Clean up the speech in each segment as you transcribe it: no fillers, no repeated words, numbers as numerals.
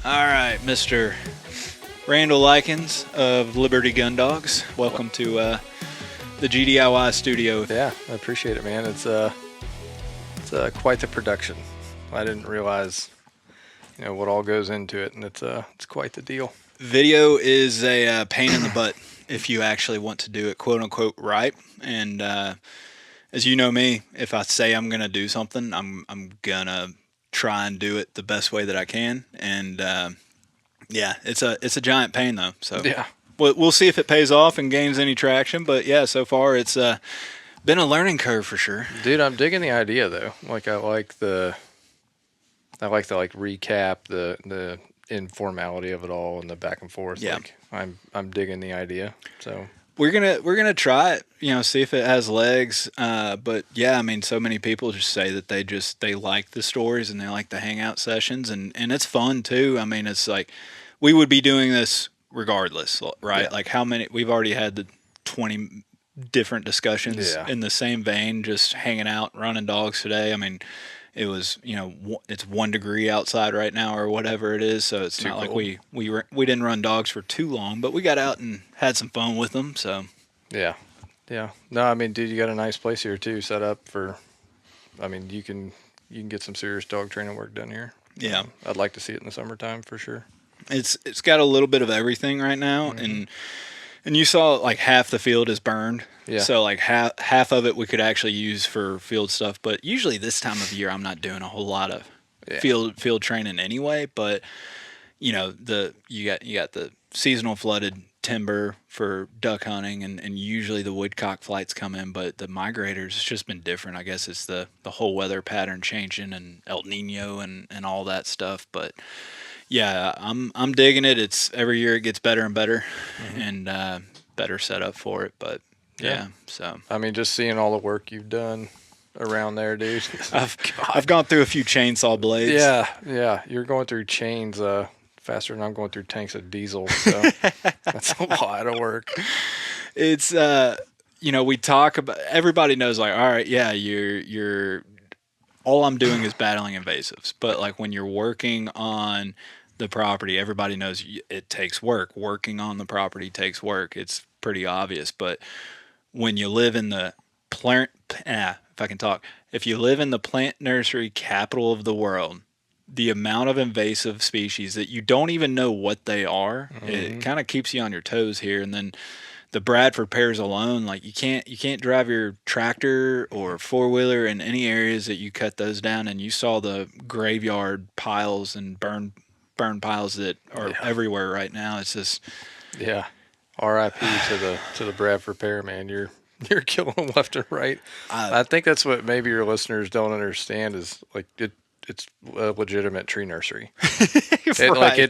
All right, Mr. Randall Lykens of Liberty Gun Dogs. Welcome to the GDIY studio. Yeah, I appreciate it, man. It's quite the production. I didn't realize, what all goes into it, and it's quite the deal. Video is a pain in the butt if you actually want to do it, quote unquote, right. And as you know me, if I say I'm gonna do something, I'm gonna try and do it the best way that I can. And yeah, it's a giant pain though. So Yeah. we'll see if it pays off and gains any traction. But yeah, so far it's been a learning curve for sure. Dude, I'm digging the idea though. Like I like the recap, the informality of it all and the back and forth. Yeah. Like I'm digging the idea. So We're gonna try it, see if it has legs. But yeah, I mean, so many people just say that they like the stories and they like the hangout sessions, and it's fun too. I mean, it's like we would be doing this regardless, right? Yeah. Like how many we've already had the 20 different discussions in the same vein, just hanging out, running dogs today. I mean, it was, it's 1 degree outside right now or whatever it is. So it's Too not cold. like we didn't run dogs for too long, but we got out and had some fun with them. So yeah. No, I mean, dude, you got a nice place here too, set up for. I mean, you can get some serious dog training work done here. yeah, I'd like to see it in the summertime for sure. it's got a little bit of everything right now. And you saw like half the field is burned. Yeah. So like half of it we could actually use for field stuff. But usually this time of year I'm not doing a whole lot of field training anyway. But you got the seasonal flooded timber for duck hunting, and usually the woodcock flights come in. But the migrators, it's just been different. I guess it's the whole weather pattern changing and El Nino and all that stuff. But yeah, I'm digging it. It's every year it gets better and better, and better set up for it. But yeah, so I mean, just seeing all the work you've done around there, dude. I've gone through a few chainsaw blades. Yeah. You're going through chains faster than I'm going through tanks of diesel. So that's a lot of work. It's we talk about, everybody knows like, all right, yeah, you're all I'm doing is battling invasives, but like when you're working on the property, everybody knows it takes work. Working on the property takes work. It's pretty obvious. But when you live in the if you live in the plant nursery capital of the world, the amount of invasive species that you don't even know what they are, it kind of keeps you on your toes here. And then the Bradford pears alone, like you can't drive your tractor or four-wheeler in any areas that you cut those down. And you saw the graveyard piles and burn piles that are everywhere right now. It's just R.I.P. to the Bradford pear, man. You're killing them left and right. I think that's what maybe your listeners don't understand is like it's a legitimate tree nursery.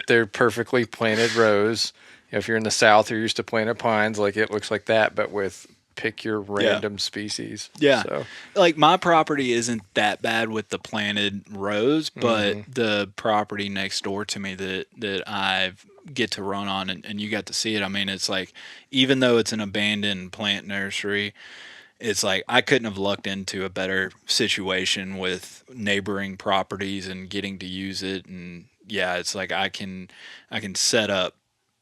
They're perfectly planted rows. If you're in the South, you're used to planted pines. Like it looks like that, but with pick your random species. Yeah. So. Like my property isn't that bad with the planted rows, but the property next door to me that I get to run on and you got to see it. I mean, it's like, even though it's an abandoned plant nursery, it's like I couldn't have lucked into a better situation with neighboring properties and getting to use it. And yeah, it's like I can set up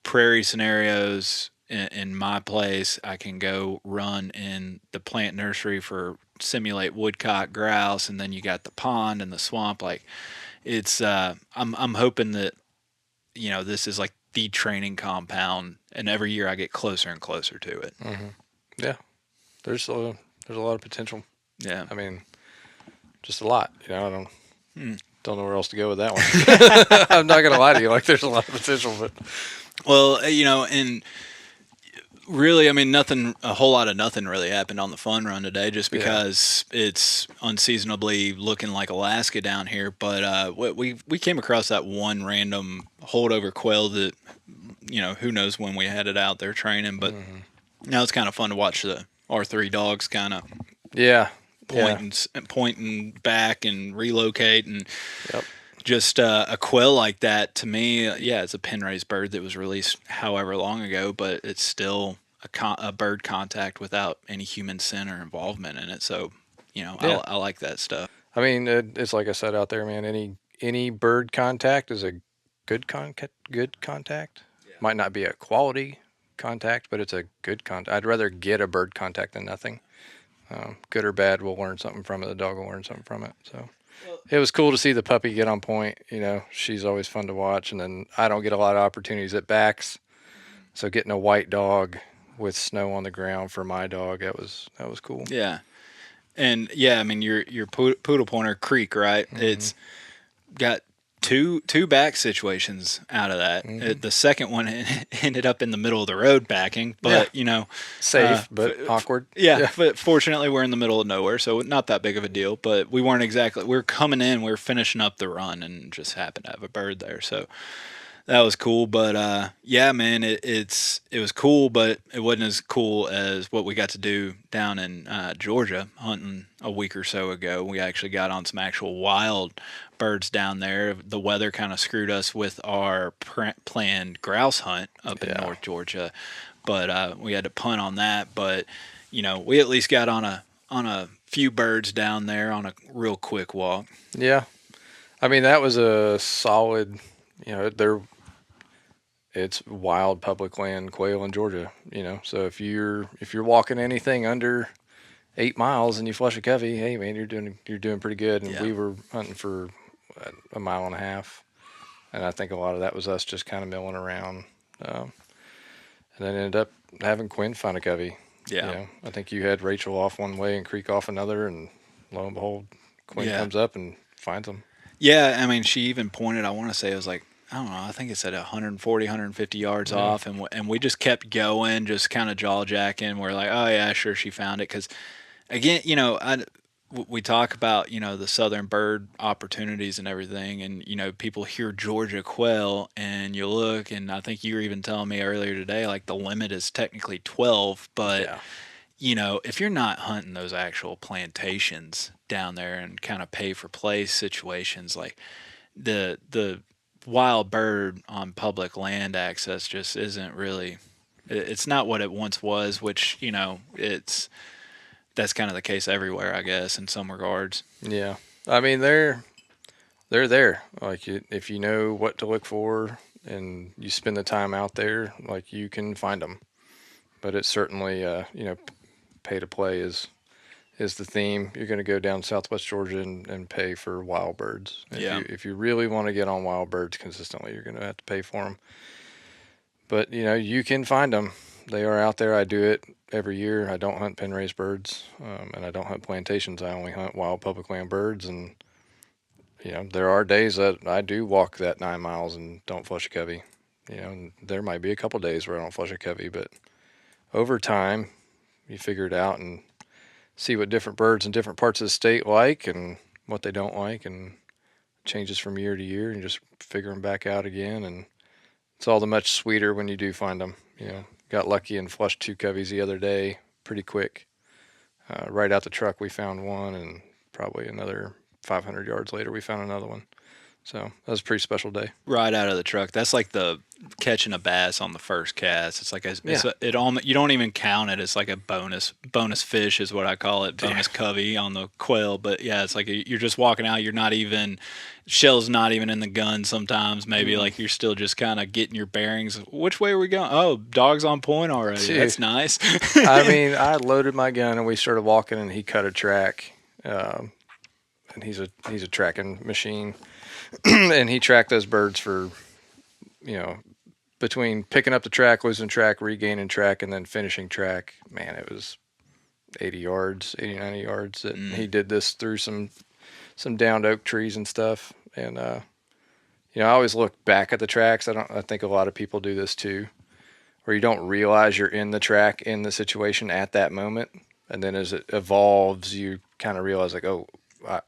prairie scenarios in my place. I can go run in the plant nursery for simulate woodcock, grouse, and then you got the pond and the swamp. Like it's I'm hoping that this is like the training compound, and every year I get closer and closer to it. Yeah, there's a lot of potential. Yeah, I mean, just a lot. I don't know where else to go with that one. I'm not gonna lie to you. Like there's a lot of potential, but. Well, and really, I mean, a whole lot of nothing really happened on the fun run today just because it's unseasonably looking like Alaska down here. But we came across that one random holdover quail that, who knows when we had it out there training. But now it's kind of fun to watch our 3 dogs kind of pointing back and relocate. And just a quail like that, to me, it's a pen-raised bird that was released however long ago, but it's still a bird contact without any human sin or involvement in it. So, I like that stuff. I mean, it's like I said out there, man. Any bird contact is a good contact. Yeah. Might not be a quality contact, but it's a good contact. I'd rather get a bird contact than nothing. Good or bad, we'll learn something from it. The dog will learn something from it. So Well, it was cool to see the puppy get on point. You know, she's always fun to watch. And then I don't get a lot of opportunities at backs, so getting a white dog with snow on the ground for my dog, that was cool. yeah. And yeah, I mean your poodle pointer Creek, right? Mm-hmm. It's got two back situations out of that. Mm-hmm. The second one ended up in the middle of the road backing, Yeah, but you know, safe but awkward. yeah. Yeah, But fortunately, we're in the middle of nowhere, so not that big of a deal. But we weren't exactly. We were coming in, we were finishing up the run, and just happened to have a bird there. So that was cool, but yeah, man, it was cool, but it wasn't as cool as what we got to do down in Georgia hunting a week or so ago. We actually got on some actual wild birds down there. The weather kind of screwed us with our planned grouse hunt up in yeah, North Georgia, but we had to punt on that. But you know, we at least got on a few birds down there on a real quick walk. yeah. I mean, that was a solid. You know, it's wild public land quail in Georgia. You know, so if you're walking anything under 8 miles and you flush a covey, hey man, you're doing pretty good. And Yeah. we were hunting for a mile and a half, and I think a lot of that was us just kind of milling around, and then ended up having Quinn find a covey. Yeah. You know, I think you had Rachel off one way and Creek off another, and lo and behold, Quinn Yeah. comes up and finds them. Yeah, I mean, she even pointed, I want to say it was like, I don't know, I think it said 140, 150 yards Yeah. off. And we just kept going, just kind of jaw jacking. We're like, oh, yeah, sure, she found it. Because, again, you know, we talk about, you know, the southern bird opportunities and everything. And, you know, people hear Georgia quail and you look, and I think you were even telling me earlier today, like the limit is technically 12. But, Yeah. you know, if you're not hunting those actual plantations down there and kind of pay for play situations, like the wild bird on public land access just isn't really, it's not what it once was, which, you know, that's kind of the case everywhere, I guess, in some regards. Yeah. I mean, they're there. Like if you know what to look for and you spend the time out there, like you can find them. But it's certainly, pay to play is the theme. You're going to go down Southwest Georgia and pay for wild birds. Yeah. If you really want to get on wild birds consistently, you're going to have to pay for them. But you know, you can find them. They are out there. I do it every year. I don't hunt pen raised birds, and I don't hunt plantations. I only hunt wild public land birds. And you know, there are days that I do walk that 9 miles and don't flush a covey. You know, and there might be a couple days where I don't flush a covey, but over time, you figure it out and see what different birds in different parts of the state like and what they don't like, and changes from year to year, and just figure them back out again. And it's all the much sweeter when you do find them. You know, got lucky and flushed 2 coveys the other day pretty quick. Right out the truck, we found one, and probably another 500 yards later, we found another one. So that was a pretty special day. Right out of the truck. That's like the catching a bass on the first cast. It's like Yeah. you don't even count it. It's like a bonus fish is what I call it, bonus covey on the quail. But yeah, it's like you're just walking out. You're not even shell's not even in the gun. Sometimes maybe like you're still just kind of getting your bearings. Which way are we going? Oh, dog's on point already. Dude. That's nice. I mean, I loaded my gun and we started walking, and he cut a track. And he's a tracking machine, and he tracked those birds for, you know, between picking up the track, losing track, regaining track, and then finishing track. Man, it was 80 yards, 80, 90 yards. That he did this through some downed oak trees and stuff. And you know, I always look back at the tracks. I think a lot of people do this too, where you don't realize you're in the track, in the situation at that moment, and then as it evolves, you kind of realize like, oh,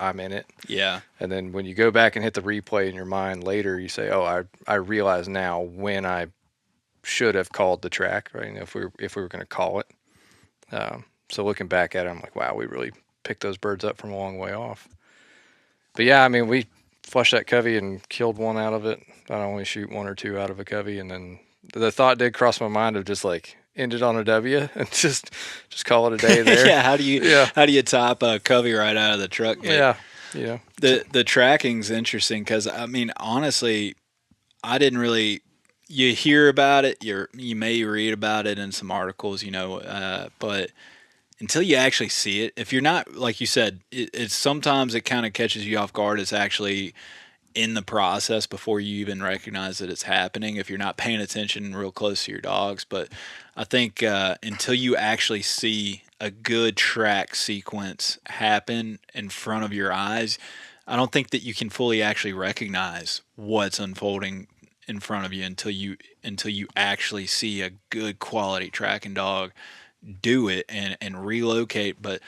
I'm in it. Yeah. And then when you go back and hit the replay in your mind later, you say, oh, I realize now when I should have called the track, right? And if we were going to call it. So looking back at it, I'm like, wow, we really picked those birds up from a long way off. But yeah, I mean, we flushed that covey and killed one out of it. I'd only shoot one or two out of a covey. And then the thought did cross my mind of just like, end it on a W and just call it a day there. Yeah. How do you top a covey right out of the truck? Yeah. Yeah. The tracking's interesting because I mean, honestly, I didn't really. You hear about it. You may read about it in some articles, but until you actually see it, if you're not like you said, it's sometimes it kind of catches you off guard. It's actually in the process before you even recognize that it's happening if you're not paying attention real close to your dogs. But I think until you actually see a good track sequence happen in front of your eyes, I don't think that you can fully actually recognize what's unfolding in front of you until you actually see a good quality tracking dog do it and relocate. But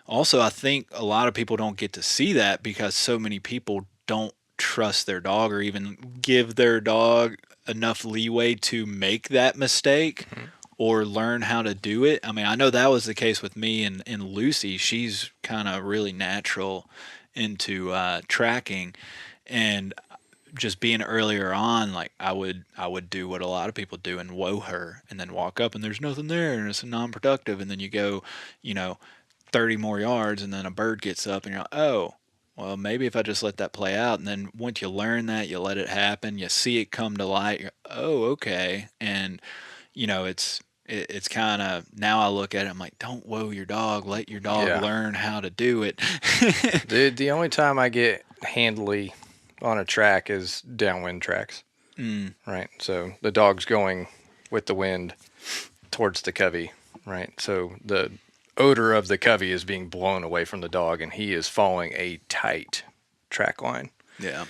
also, I think a lot of people don't get to see that because so many people don't trust their dog or even give their dog enough leeway to make that mistake Mm-hmm. or learn how to do it. I mean, I know that was the case with me and Lucy. She's kind of really natural into tracking, and just being earlier on, like I would do what a lot of people do and woe her, and then walk up and there's nothing there and it's non-productive, and then you go, you know, 30 more yards and then a bird gets up and you're like, oh, well, maybe if I just let that play out. And then once you learn that, you let it happen, you see it come to light, you're, oh, okay. And, it's kind of, now I look at it, I'm like, don't woe your dog, let your dog Yeah. learn how to do it. The only time I get handily on a track is downwind tracks, Mm, right? So the dog's going with the wind towards the covey, right? So the odor of the covey is being blown away from the dog, and he is following a tight track line. yeah.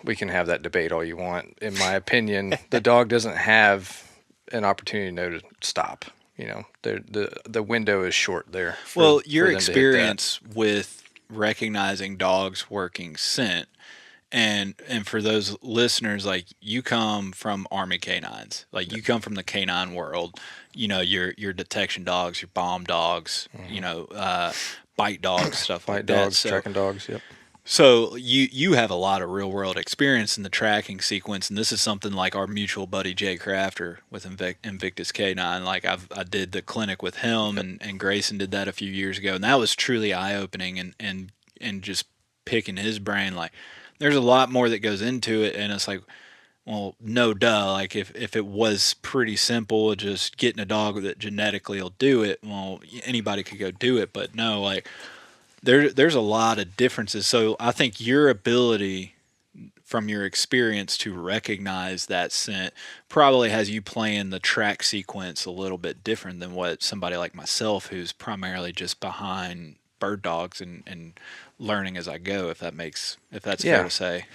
We can have that debate all you want. In my opinion, the dog doesn't have an opportunity to know to stop. The window is short there Well, for your them to hit that. experience with recognizing dogs working scent, and for those listeners, like you come from Army canines, like you come from the canine world. Your detection dogs, your bomb dogs, Hmm. bite dogs, stuff Bite like that. dogs, So tracking dogs. Yep. so you have a lot of real world experience in the tracking sequence, and this is something like our mutual buddy Jay Crafter with Invictus K9. Like I did the clinic with him, Yep. and Grayson did that a few years ago, and that was truly eye opening, and just picking his brain. Like there's a lot more that goes into it, and it's like, well, no duh. Like if it was pretty simple, just getting a dog that genetically will do it, well, anybody could go do it. But no, like there's a lot of differences. So I think your ability from your experience to recognize that scent probably has you playing the track sequence a little bit different than what somebody like myself, who's primarily just behind bird dogs and learning as I go. If that's fair Yeah. to say.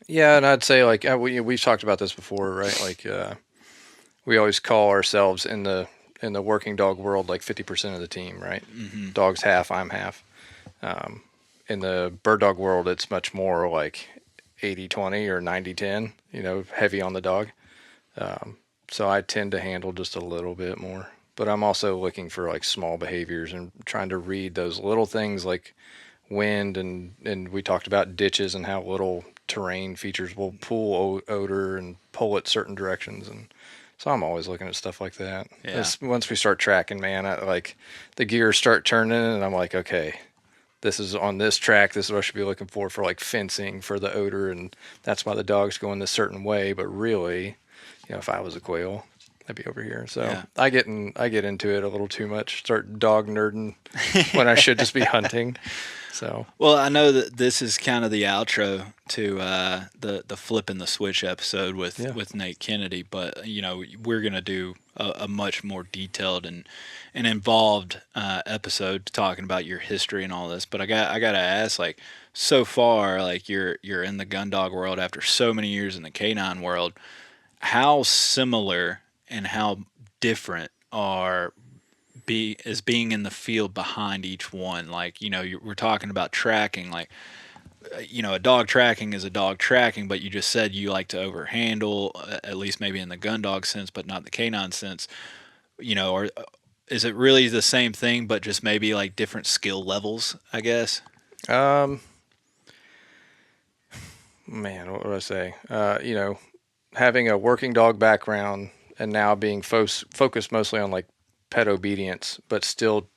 Yeah, and I'd say like we've talked about this before, right? Like we always call ourselves in the working dog world like 50% of the team, right? Hmm. Dog's half, I'm half. Um, in the bird dog world, it's much more like 80-20 or 90-10, heavy on the dog. So I tend to handle just a little bit more. But I'm also looking for like small behaviors and trying to read those little things like wind and we talked about ditches and how little terrain features will pull odor and pull it certain directions, and so I'm always looking at stuff like that. Yeah. Once we start tracking, man, like the gears start turning and I'm like, okay, this is on this track, this is what I should be looking for like fencing for the odor, and that's why the dog's going this certain way, but really, if I was a quail, I'd be over here. So Yeah. I get into it a little too much, start dog nerding when I should just be hunting. So Well, I know that this is kind of the outro to the flip and the switch episode yeah. with Nate Kennedy, but we're gonna do a much more detailed and involved episode talking about your history and all this. But I gotta ask, like, so far, like you're in the gun dog world after so many years in the canine world. How similar and how different are be is being in the field behind each one? Like, we're talking about tracking, like, a dog tracking is a dog tracking, but you just said you like to overhandle, at least maybe in the gun dog sense, but not the canine sense. Or is it really the same thing, but just maybe like different skill levels, I guess? Um, Man, what would I say? Having a working dog background and now being focused mostly on like pet obedience, but still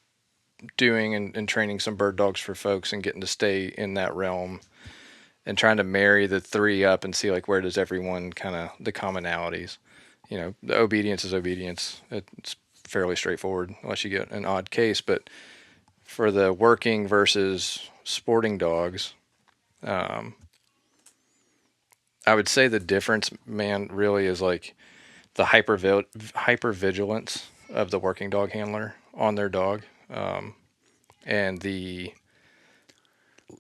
doing and training some bird dogs for folks and getting to stay in that realm and trying to marry the three up and see like where does everyone kind of the commonalities. The obedience is obedience. It's fairly straightforward unless you get an odd case. But for the working versus sporting dogs, I would say the difference, man, really is like the hyper vigilance of the working dog handler on their dog, and the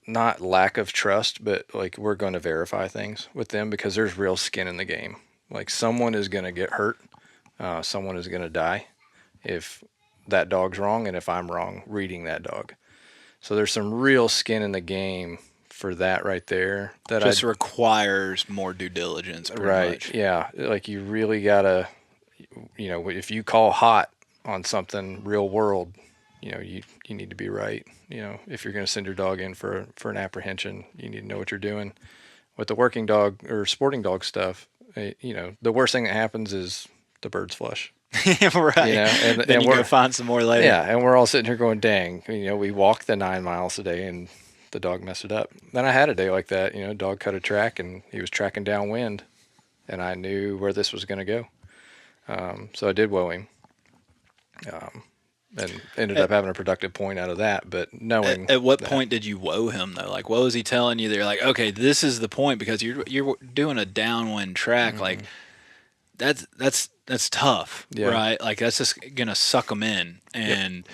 not lack of trust, but like we're going to verify things with them because there's real skin in the game. Like someone is going to get hurt, someone is going to die if that dog's wrong, and if I'm wrong reading that dog. So there's some real skin in the game for that right there. That just requires more due diligence, pretty much. Yeah. Like you really gotta, if you call hot on something real world, you need to be right. If you're going to send your dog in for an apprehension, you need to know what you're doing. With the working dog or sporting dog stuff, the worst thing that happens is the birds flush. Right. And then you go find some more later. Yeah, and we're all sitting here going, dang, we walked the 9 miles a day and the dog messed it up. Then I had a day like that, dog cut a track and he was tracking downwind and I knew where this was going to go. So I did woe him. And ended up having a productive point out of that, but knowing at what point did you woe him though? Like, what was he telling you? They're like, okay, this is the point because you're doing a downwind track. Mm-hmm. Like, that's tough, right? Like that's just gonna suck them in. And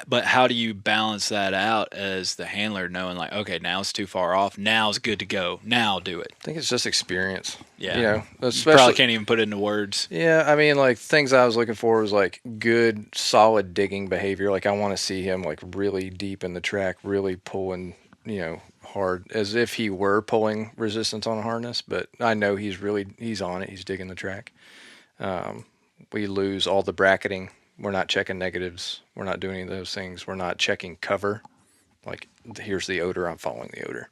but how do you balance that out as the handler, knowing like, okay, now it's too far off. Now it's good to go. Now do it. I think it's just experience. Yeah, you probably can't even put it into words. Yeah, I mean, like things I was looking for was like good, solid digging behavior. Like I want to see him like really deep in the track, really pulling, hard, as if he were pulling resistance on a harness. But I know he's on it. He's digging the track. We lose all the bracketing. We're not checking negatives. We're not doing any of those things. We're not checking cover. Like, here's the odor. I'm following the odor.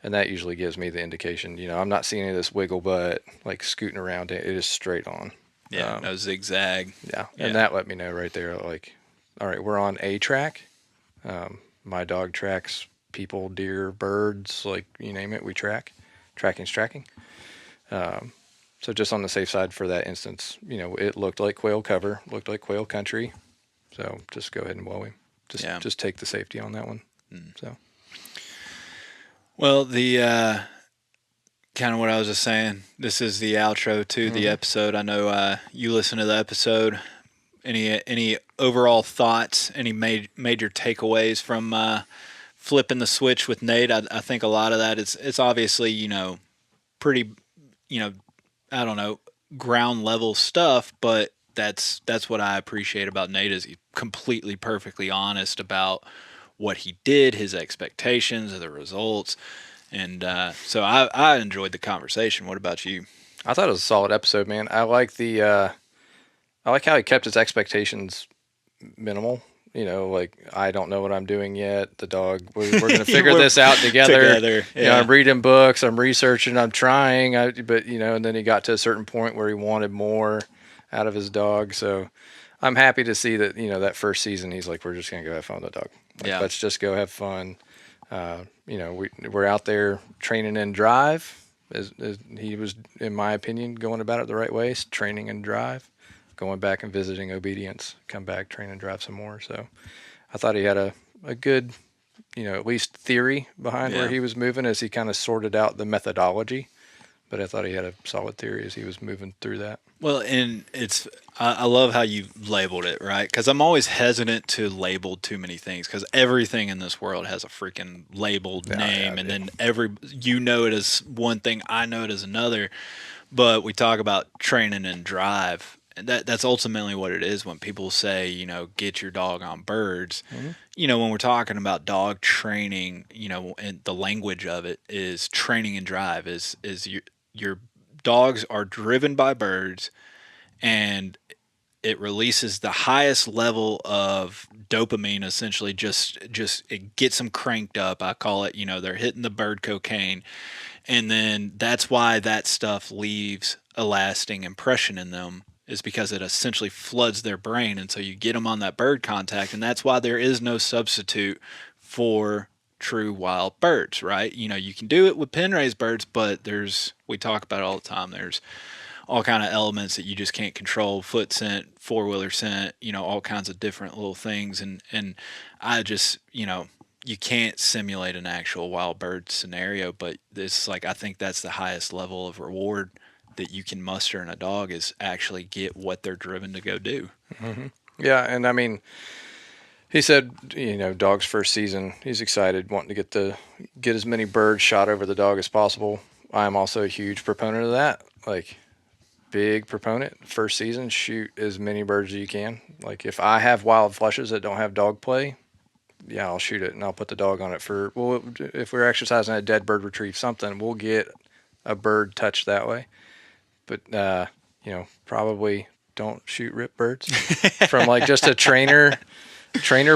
And that usually gives me the indication. I'm not seeing any of this wiggle butt, like scooting around. It is straight on. Yeah, no zigzag. Yeah, and that let me know right there, like, all right, we're on a track. My dog tracks people, deer, birds, like, you name it, we track. Tracking's tracking. So just on the safe side for that instance, it looked like quail cover, looked like quail country. So just go ahead and woe him. Just take the safety on that one. So, well, the kind of what I was just saying. This is the outro to the episode. I know you listen to the episode. Any overall thoughts? Any major takeaways from flipping the switch with Nate? I think a lot of that it's obviously pretty I don't know, ground level stuff, but that's what I appreciate about Nate is he's completely perfectly honest about what he did, his expectations, the results. And so I enjoyed the conversation. What about you? I thought it was a solid episode, man. I like I like how he kept his expectations minimal. Like, I don't know what I'm doing yet. The dog, we're going to figure this out together. Yeah. I'm reading books, I'm researching, I'm trying. But and then he got to a certain point where he wanted more out of his dog. So I'm happy to see that, that first season, he's like, we're just going to go have fun with the dog. Like, let's just go have fun. We're out there training and drive. As he was, in my opinion, going about it the right way, training and drive. Going back and visiting obedience, come back, train and drive some more. So I thought he had a good, at least theory behind where he was moving as he kind of sorted out the methodology. But I thought he had a solid theory as he was moving through that. Well, and I love how you labeled it, right? Because I'm always hesitant to label too many things because everything in this world has a freaking labeled name. And then it as one thing, I know it as another. But we talk about training and drive. And that's ultimately what it is when people say, get your dog on birds. Mm-hmm. When we're talking about dog training, and the language of it is training and drive is your dogs are driven by birds and it releases the highest level of dopamine, essentially just it gets them cranked up. I call it, they're hitting the bird cocaine. And then that's why that stuff leaves a lasting impression in them. Is because it essentially floods their brain. And so you get them on that bird contact. And that's why there is no substitute for true wild birds, right? You can do it with pen raised birds, but we talk about it all the time. There's all kind of elements that you just can't control: foot scent, four-wheeler scent, all kinds of different little things. And I just, you can't simulate an actual wild bird scenario, but it's like, I think that's the highest level of reward that you can muster in a dog, is actually get what they're driven to go do. Mm-hmm. Yeah. And I mean, he said, dog's first season, he's excited, wanting to get as many birds shot over the dog as possible. I'm also a huge proponent of that. Like, big proponent. First season, shoot as many birds as you can. Like, if I have wild flushes that don't have dog play, yeah, I'll shoot it and I'll put the dog on it if we're exercising a dead bird retrieve something, we'll get a bird touched that way. But, probably don't shoot rip birds from like just a trainer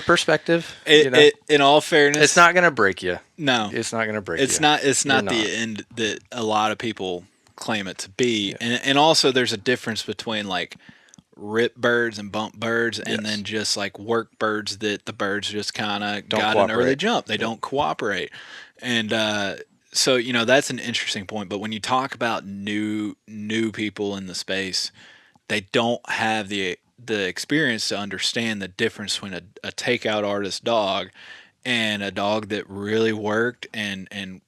perspective. In all fairness, it's not going to break you. No, it's not going to break it's you. It's not the end that a lot of people claim it to be. Yeah. And also there's a difference between like rip birds and bump birds, and then just like work birds that the birds just kind of got an early jump. They don't cooperate. And so, that's an interesting point. But when you talk about new people in the space, they don't have the experience to understand the difference between a takeout artist dog and a dog that really worked and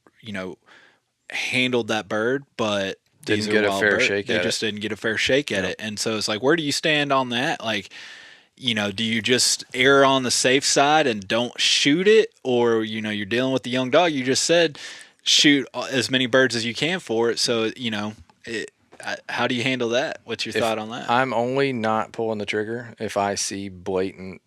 handled that bird, but didn't get a fair shake at it. They just didn't get a fair shake at it. And so it's like, where do you stand on that? Like, do you just err on the safe side and don't shoot it? Or, you're dealing with the young dog. You just said shoot as many birds as you can for it. So, how do you handle that? What's your thought on that? I'm only not pulling the trigger if I see blatant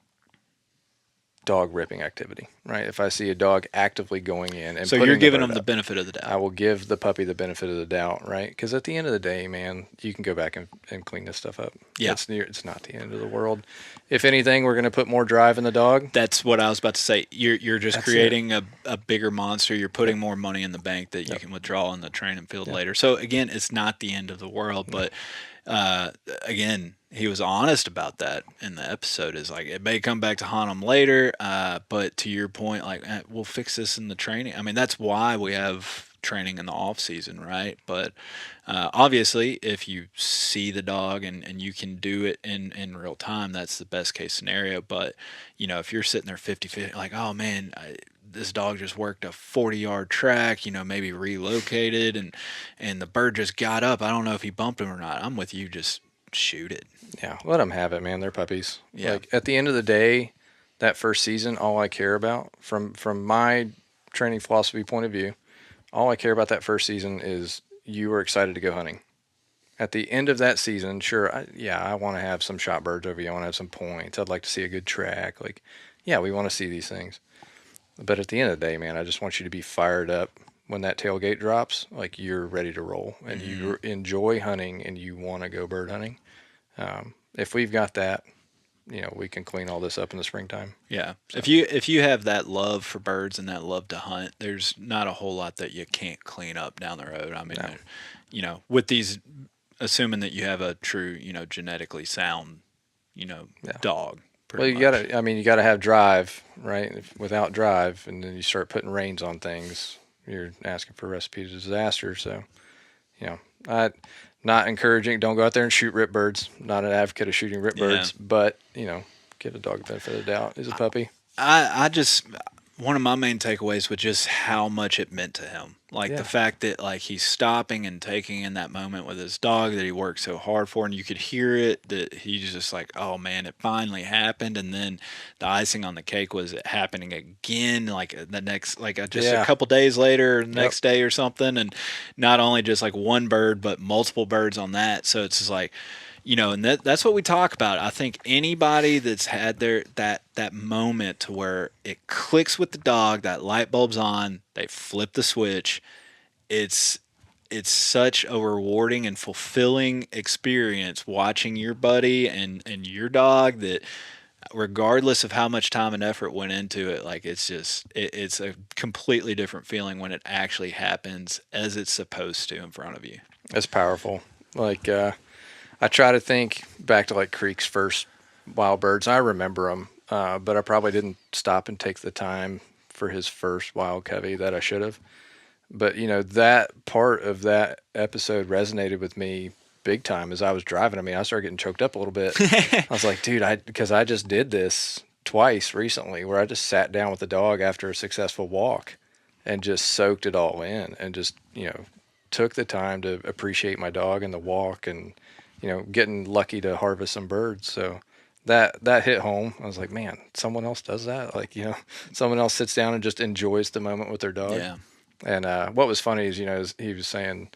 dog ripping activity, right? If I see a dog actively going in and so you're giving them the benefit of the doubt. I will give the puppy the benefit of the doubt, right? Because at the end of the day, man, you can go back and clean this stuff up. Yeah, it's not the end of the world. If anything, we're going to put more drive in the dog. That's what I was about to say. You're just creating a bigger monster. You're putting more money in the bank that you can withdraw in the training field later. So again, it's not the end of the world, but again, he was honest about that in the episode. Is like, it may come back to haunt him later, but to your point, like, we'll fix this in the training. I mean, that's why we have training in the off season, right? But obviously, if you see the dog and you can do it in real time, that's the best case scenario. But if you're sitting there 50-50, like, oh man, this dog just worked a 40-yard track, maybe relocated, and the bird just got up. I don't know if he bumped him or not. I'm with you. Just shoot it. Yeah, let them have it, man. They're puppies. Yeah. Like, at the end of the day, that first season, all I care about from my training philosophy point of view, all I care about that first season is you are excited to go hunting. At the end of that season, sure, I want to have some shot birds over you. I want to have some points. I'd like to see a good track. Like, yeah, we want to see these things. But at the end of the day, man, I just want you to be fired up when that tailgate drops. Like, you're ready to roll and you enjoy hunting and you want to go bird hunting. If we've got that, we can clean all this up in the springtime. Yeah. So. If you have that love for birds and that love to hunt, there's not a whole lot that you can't clean up down the road. I mean, with these, assuming that you have a true, genetically sound, dog. Well, you gotta have drive, right? Without drive, and then you start putting reins on things, you're asking for a recipe to disaster. So, not encouraging. Don't go out there and shoot rip birds. Not an advocate of shooting rip birds, but give a dog the benefit of the doubt. He's a puppy. I just, one of my main takeaways was just how much it meant to him. Like the fact that like he's stopping and taking in that moment with his dog that he worked so hard for, and you could hear it that he's just like, oh man, it finally happened. And then the icing on the cake was it happening again, like the next, like a couple days later, or the next day or something. And not only just like one bird, but multiple birds on that. So it's just like, and that's what we talk about. I think anybody that's had that moment to where it clicks with the dog, that light bulb's on, they flip the switch. It's such a rewarding and fulfilling experience watching your buddy and your dog, that regardless of how much time and effort went into it, like it's a completely different feeling when it actually happens as it's supposed to in front of you. It's powerful. Like, I try to think back to like Creek's first wild birds. I remember them, but I probably didn't stop and take the time for his first wild covey that I should have. But that part of that episode resonated with me big time as I was driving. I mean, I started getting choked up a little bit. I was like, dude, because I just did this twice recently where I just sat down with the dog after a successful walk and just soaked it all in and just, took the time to appreciate my dog and the walk and, getting lucky to harvest some birds. So that hit home. I was like, man, someone else does that. Like, someone else sits down and just enjoys the moment with their dog. Yeah. And what was funny is, he was saying,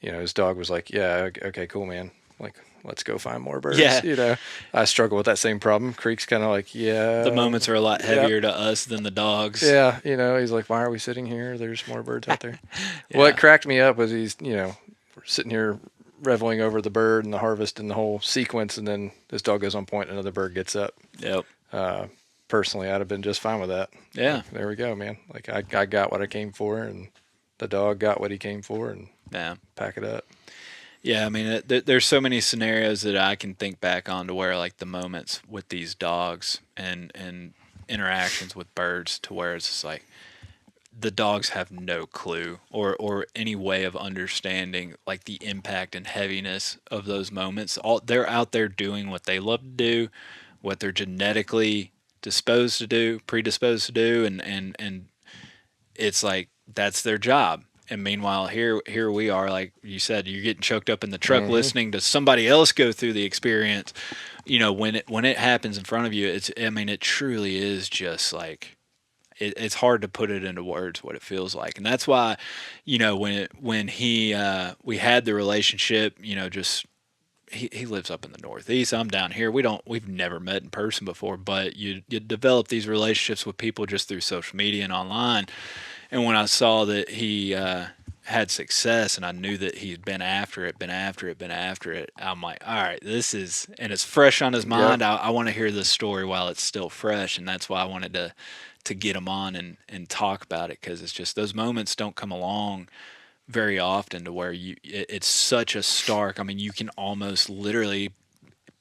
his dog was like, yeah, okay, cool, man. Like, let's go find more birds. Yeah. I struggle with that same problem. Creek's kind of like, yeah. The moments are a lot heavier to us than the dogs. Yeah. He's like, why are we sitting here? There's more birds out there. What cracked me up was he's, we're sitting here reveling over the bird and the harvest and the whole sequence. And then this dog goes on point and another bird gets up. Yep. Personally, I'd have been just fine with that. Yeah. Like, there we go, man. Like I got what I came for and the dog got what he came for and pack it up. Yeah, I mean, there's so many scenarios that I can think back on to where, like, the moments with these dogs and interactions with birds to where it's just like the dogs have no clue or any way of understanding, like, the impact and heaviness of those moments. They're out there doing what they love to do, what they're genetically predisposed to do, and it's like that's their job. And meanwhile, here we are, like you said, you're getting choked up in the truck listening to somebody else go through the experience. When it happens in front of you, it truly is just like it's hard to put it into words what it feels like. And that's why, when we had the relationship, just he lives up in the Northeast. I'm down here. We've never met in person before, but you develop these relationships with people just through social media and online. And when I saw that he had success and I knew that he'd been after it, I'm like, all right, and it's fresh on his mind. Yep. I want to hear this story while it's still fresh. And that's why I wanted to get him on and talk about it, because it's just those moments don't come along very often to where it's such a stark, you can almost literally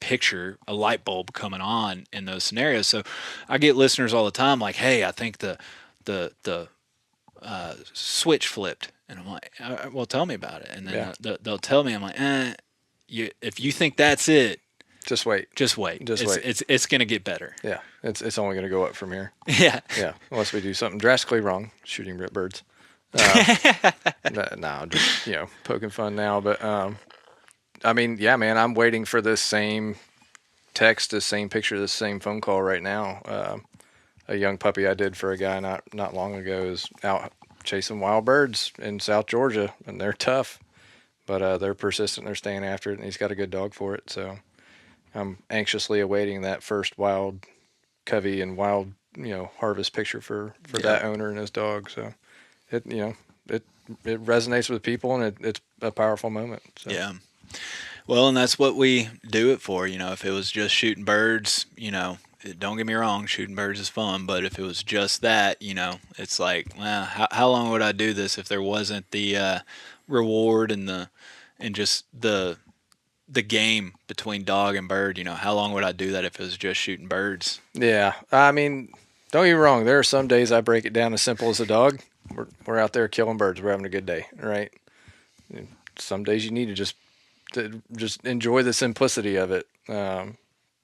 picture a light bulb coming on in those scenarios. So I get listeners all the time like, hey, I think the switch flipped, and I'm like, well, tell me about it. And then they'll tell me, I'm like, if you think that's it, just wait. It's gonna get better. Yeah, it's only gonna go up from here. Yeah, unless we do something drastically wrong, shooting birds. No, I'm just poking fun now. But man, I'm waiting for this same text, this same picture, this same phone call right now. A young puppy I did for a guy not long ago is out chasing wild birds in South Georgia, and they're tough, but they're persistent. They're staying after it, and he's got a good dog for it. So I'm anxiously awaiting that first wild covey and wild harvest picture for that owner and his dog. So it resonates with people, and it's a powerful moment. So. Yeah. Well, and that's what we do it for. If it was just shooting birds, don't get me wrong, shooting birds is fun, but if it was just that, it's like, well, how long would I do this if there wasn't the reward and just the game between dog and bird? How long would I do that if it was just shooting birds? Yeah, don't get me wrong. There are some days I break it down as simple as a dog. We're out there killing birds. We're having a good day, right? Some days you need to just enjoy the simplicity of it.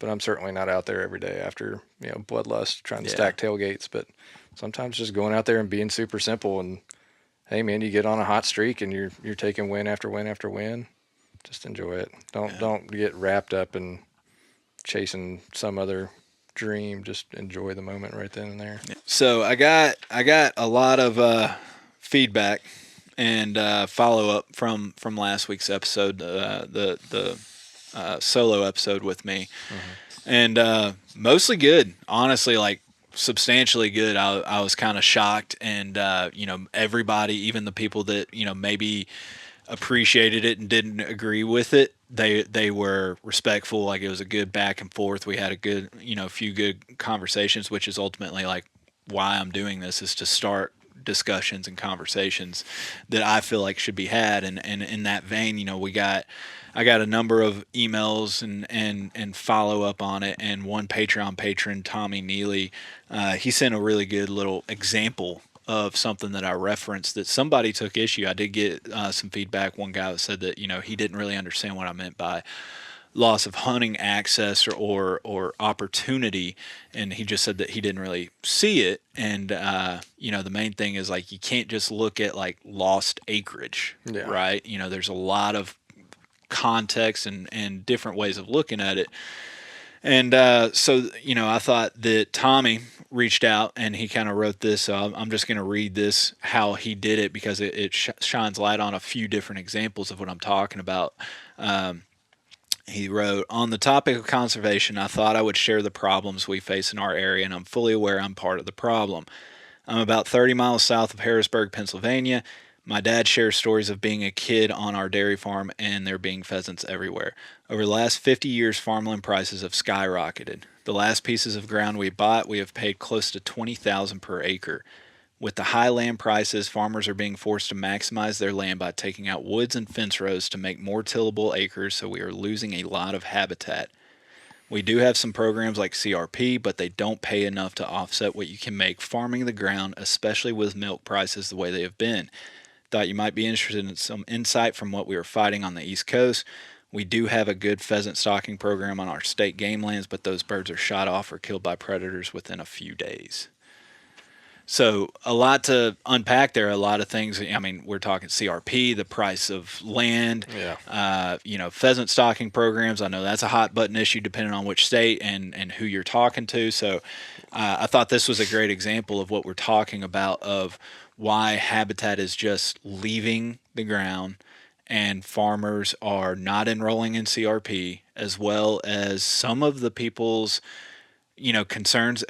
But I'm certainly not out there every day after, bloodlust trying to stack tailgates. But sometimes just going out there and being super simple. And hey, man, you get on a hot streak and you're taking win after win after win. Just enjoy it. Don't get wrapped up in chasing some other dream. Just enjoy the moment right then and there. So I got a lot of feedback and follow up from last week's episode, the solo episode with me, and mostly good. Honestly, like substantially good. I was kind of shocked, and everybody, even the people that maybe appreciated it and didn't agree with it, they were respectful. Like, it was a good back and forth. We had a good few good conversations, which is ultimately like why I'm doing this, is to start discussions and conversations that I feel like should be had. And in that vein, I got a number of emails and follow up on it. And one Patreon patron, Tommy Neely, he sent a really good little example of something that I referenced that somebody took issue. I did get some feedback. One guy said that he didn't really understand what I meant by loss of hunting access or opportunity, and he just said that he didn't really see it. And the main thing is like you can't just look at like lost acreage, Yeah. right? There's a lot of context and different ways of looking at it. And so I thought that Tommy reached out and he kind of wrote this. So I'm just going to read this how he did it because it shines light on a few different examples of what I'm talking about. He wrote, on the topic of conservation, I thought I would share the problems we face in our area, and I'm fully aware I'm part of the problem. I'm about 30 miles south of Harrisburg, Pennsylvania. My dad shares stories of being a kid on our dairy farm and there being pheasants everywhere. Over the last 50 years, farmland prices have skyrocketed. The last pieces of ground we bought, we have paid close to $20,000 per acre. With the high land prices, farmers are being forced to maximize their land by taking out woods and fence rows to make more tillable acres, so we are losing a lot of habitat. We do have some programs like CRP, but they don't pay enough to offset what you can make farming the ground, especially with milk prices the way they have been. Thought you might be interested in some insight from what we are fighting on the East Coast. We do have a good pheasant stocking program on our state game lands, but those birds are shot off or killed by predators within a few days. So a lot to unpack there. A lot of things. I mean, we're talking CRP, the price of land. Yeah. Pheasant stocking programs. I know that's a hot button issue depending on which state and who you're talking to. So I thought this was a great example of what we're talking about of why habitat is just leaving the ground and farmers are not enrolling in CRP, as well as some of the people's concerns.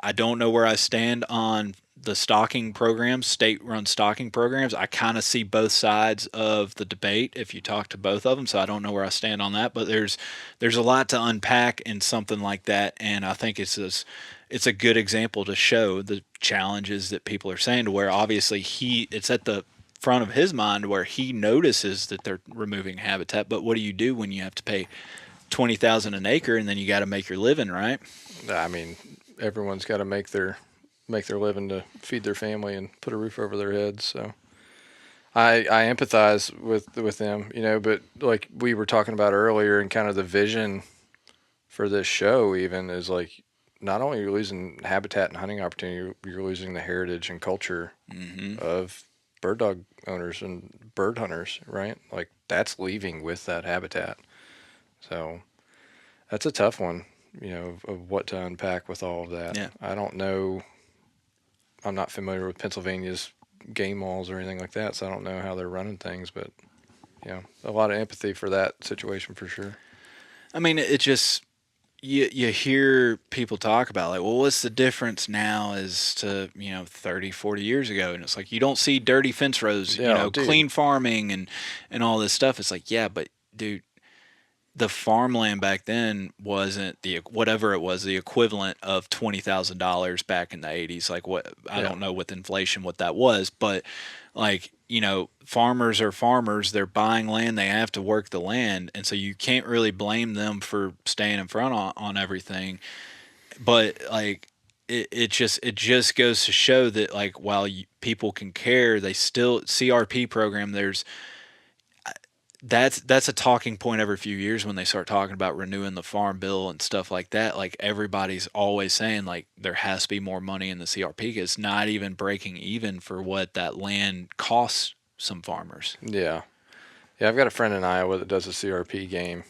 I don't know where I stand on the stocking programs, state-run stocking programs. I kind of see both sides of the debate if you talk to both of them, so I don't know where I stand on that. But there's a lot to unpack in something like that, and I think it's a good example to show the challenges that people are saying. To where obviously it's at the front of his mind where he notices that they're removing habitat. But what do you do when you have to pay $20,000 an acre and then you got to make your living, right? I mean, everyone's got to make their living to feed their family and put a roof over their heads. So I empathize with them, but like we were talking about earlier, and kind of the vision for this show even is like, not only are you losing habitat and hunting opportunity, you're losing the heritage and culture of bird dog owners and bird hunters, right? Like that's leaving with that habitat. So that's a tough one, of what to unpack with all of that. Yeah. I don't know. I'm not familiar with Pennsylvania's game laws or anything like that, so I don't know how they're running things, but a lot of empathy for that situation for sure. I mean, it just you hear people talk about like, well, what's the difference now as to 30, 40 years ago, and it's like you don't see dirty fence rows, clean farming and all this stuff. It's like, yeah, but dude, the farmland back then wasn't whatever it was, the equivalent of $20,000 back in the 80s. Like I don't know with inflation what that was, but like, farmers are farmers. They're buying land. They have to work the land. And so you can't really blame them for staying in front on everything. But like, it just goes to show that like, while people can care, they still CRP program, that's a talking point every few years when they start talking about renewing the farm bill and stuff like that. Like everybody's always saying like there has to be more money in the CRP. It's not even breaking even for what that land costs some farmers. Yeah. I've got a friend in Iowa that does a CRP game,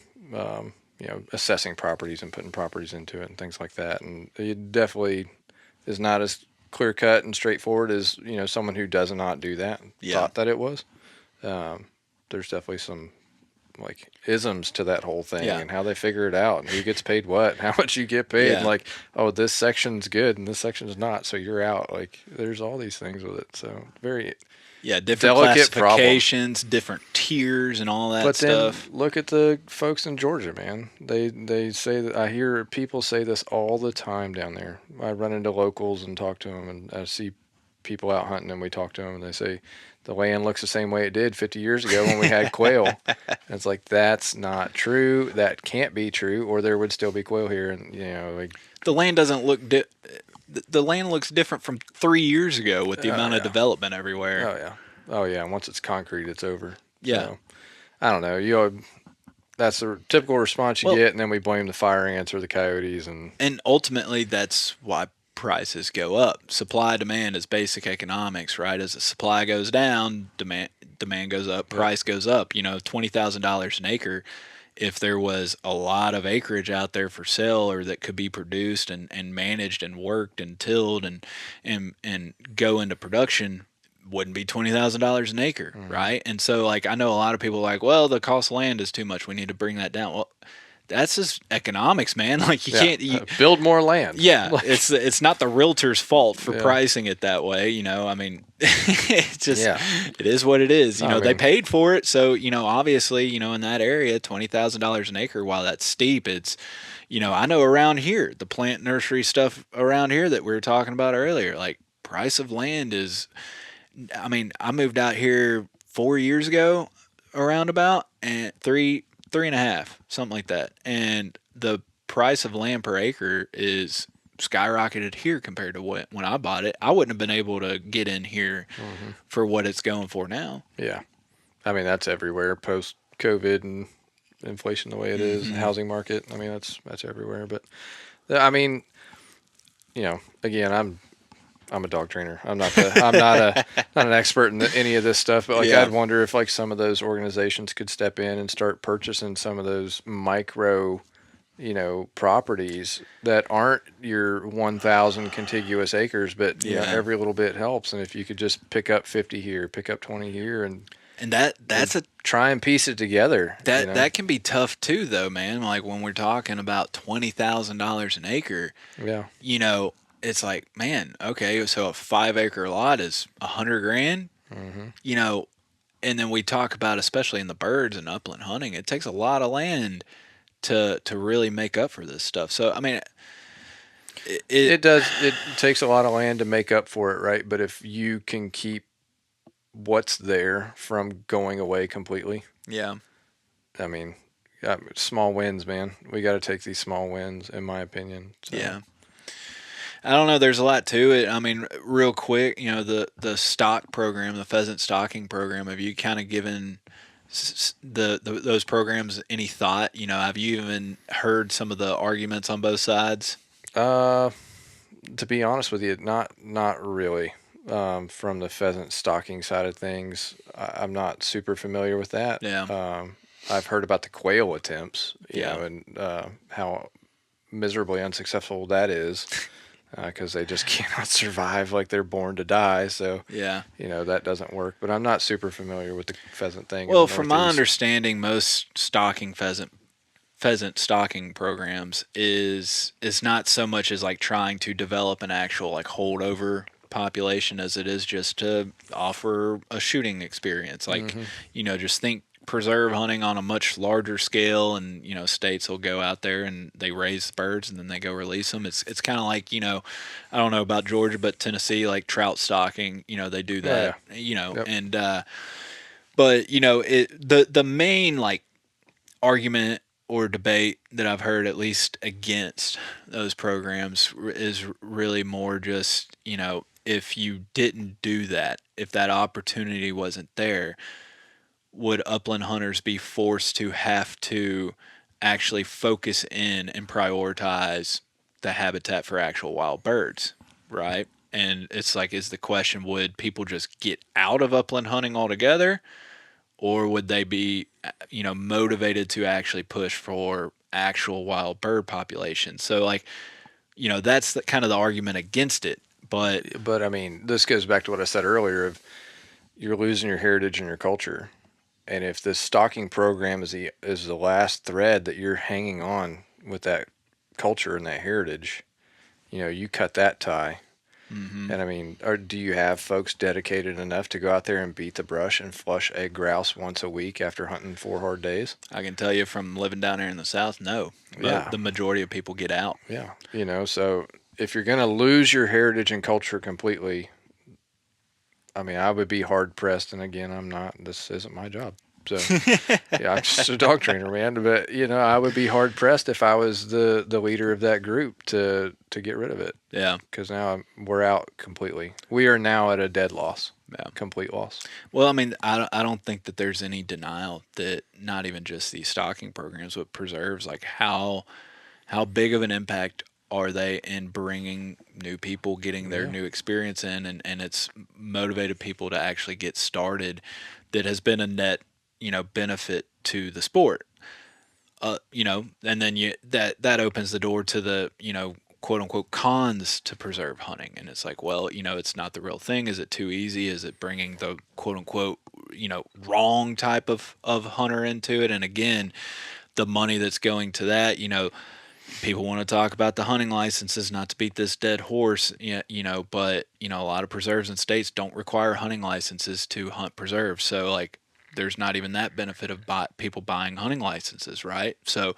assessing properties and putting properties into it and things like that. And it definitely is not as clear cut and straightforward as someone who does not do that thought that it was. There's definitely some like isms to that whole thing and how they figure it out and who gets paid what and how much you get paid and like, oh, this section's good and this section's not, so you're out. Like there's all these things with it. So very different delicate classifications, different tiers and all that stuff. Then look at the folks in Georgia, man. They say that I hear people say this all the time down there. I run into locals and talk to them and I see people out hunting and we talk to them and they say the land looks the same way it did 50 years ago when we had quail. And it's like, that's not true. That can't be true, or there would still be quail here. And, like the land doesn't look the land looks different from 3 years ago with the amount of development everywhere. Oh yeah. Oh yeah. And once it's concrete, it's over. Yeah. So, I don't know. That's the typical response you get, and then we blame the fire ants or the coyotes, and ultimately that's why prices go up. Supply demand is basic economics, right? As the supply goes down, demand goes up, price goes up. $20,000 an acre. If there was a lot of acreage out there for sale or that could be produced and managed and worked and tilled and go into production, wouldn't be $20,000 an acre, right? And so, like, I know a lot of people are like, well, the cost of land is too much. We need to bring that down. Well, that's just economics, man. Like, you can't build more land. Yeah, it's not the realtor's fault for pricing it that way. I mean, it's just it is what it is. They paid for it, so obviously, in that area, $20,000 an acre. While that's steep, it's I know around here, the plant nursery stuff around here that we were talking about earlier, like price of land is. I mean, I moved out here 4 years ago, around about, and three and a half, something like that. And the price of land per acre is skyrocketed here compared to when I bought it. I wouldn't have been able to get in here for what it's going for now. Yeah. I mean, that's everywhere post COVID and inflation the way it is, housing market. I mean, that's everywhere. But I mean, again, I'm a dog trainer. I'm not an expert in any of this stuff, but I'd wonder if some of those organizations could step in and start purchasing some of those micro, properties that aren't your 1,000 contiguous acres, but every little bit helps. And if you could just pick up 50 here, pick up 20 here, and that's try and piece it together. That can be tough too, though, man. Like when we're talking about $20,000 an acre. Yeah. It's like, man, okay, so a 5-acre lot is $100,000, and then we talk about, especially in the birds and upland hunting, it takes a lot of land to really make up for this stuff. So, I mean, it does. It takes a lot of land to make up for it, right? But if you can keep what's there from going away completely, I mean, small wins, man. We got to take these small wins, in my opinion. So. Yeah. I don't know. There's a lot to it. I mean, real quick, the stock program, the pheasant stocking program. Have you kind of given those programs any thought? Have you even heard some of the arguments on both sides? To be honest with you, not really. From the pheasant stocking side of things, I'm not super familiar with that. Yeah. I've heard about the quail attempts, and how miserably unsuccessful that is. Because they just cannot survive, like they're born to die. So, that doesn't work. But I'm not super familiar with the pheasant thing. Well, from my understanding, most pheasant stocking programs is not so much as like trying to develop an actual like holdover population as it is just to offer a shooting experience. Like, just think preserve hunting on a much larger scale, and states will go out there and they raise birds and then they go release them. It's kind of like I don't know about Georgia, but Tennessee, like trout stocking, they do that. And but the main like argument or debate that I've heard, at least against those programs, is really more just if you didn't do that, if that opportunity wasn't there, would upland hunters be forced to have to actually focus in and prioritize the habitat for actual wild birds, right? And it's like, is the question, would people just get out of upland hunting altogether, or would they be, motivated to actually push for actual wild bird population? So, like, that's kind of the argument against it. But I mean, this goes back to what I said earlier of you're losing your heritage and your culture. And if this stocking program is the last thread that you're hanging on with that culture and that heritage, you cut that tie. And I mean, do you have folks dedicated enough to go out there and beat the brush and flush a grouse once a week after hunting 4 hard days? I can tell you from living down here in the South, no. The majority of people get out. Yeah. So if you're going to lose your heritage and culture completely, I mean, I would be hard pressed, and again, I'm not. This isn't my job. So, yeah, I'm just a dog trainer, man. But I would be hard pressed if I was the leader of that group to get rid of it. Yeah. Because now we're out completely. We are now at a dead loss. Yeah. Complete loss. Well, I mean, I don't think that there's any denial that not even just these stocking programs, but preserves, like how big of an impact are they in bringing new people, getting their Yeah. new experience in, and it's motivated people to actually get started. That has been a net, benefit to the sport. And then that opens the door to the, quote unquote cons to preserve hunting. And it's like, well, it's not the real thing. Is it too easy? Is it bringing the quote unquote, wrong type of hunter into it? And again, the money that's going to that, people want to talk about the hunting licenses, not to beat this dead horse, but a lot of preserves and states don't require hunting licenses to hunt preserves. So like, there's not even that benefit of people buying hunting licenses, right? So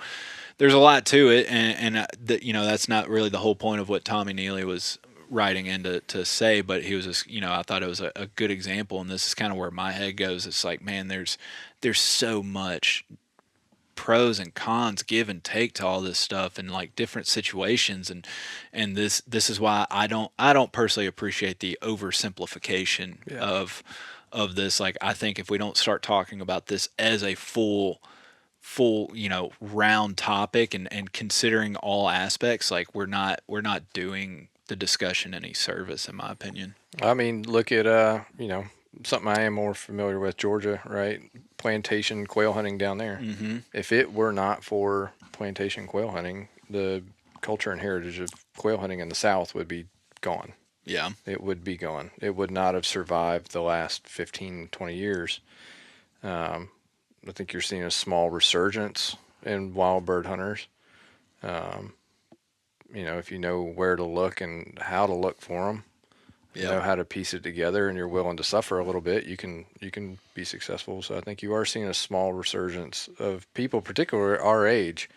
there's a lot to it, and that's not really the whole point of what Tommy Neely was writing in to say, but he was just, I thought it was a good example, and this is kind of where my head goes. It's like, man, there's so much pros and cons, give and take to all this stuff, and like different situations, and this is why I don't personally appreciate the oversimplification Yeah. of this. Like, I think if we don't start talking about this as a full round topic, and considering all aspects, like we're not doing the discussion any service, in my opinion. I mean, look at something I am more familiar with, Georgia, right? Plantation quail hunting down there. Mm-hmm. If it were not for plantation quail hunting, the culture and heritage of quail hunting in the South would be gone. Yeah. It would be gone. It would not have survived the last 15, 20 years. I think you're seeing a small resurgence in wild bird hunters. Um, if you know where to look and how to look for them, you know how to piece it together, and you're willing to suffer a little bit, you can be successful. So I think you are seeing a small resurgence of people, particularly our age,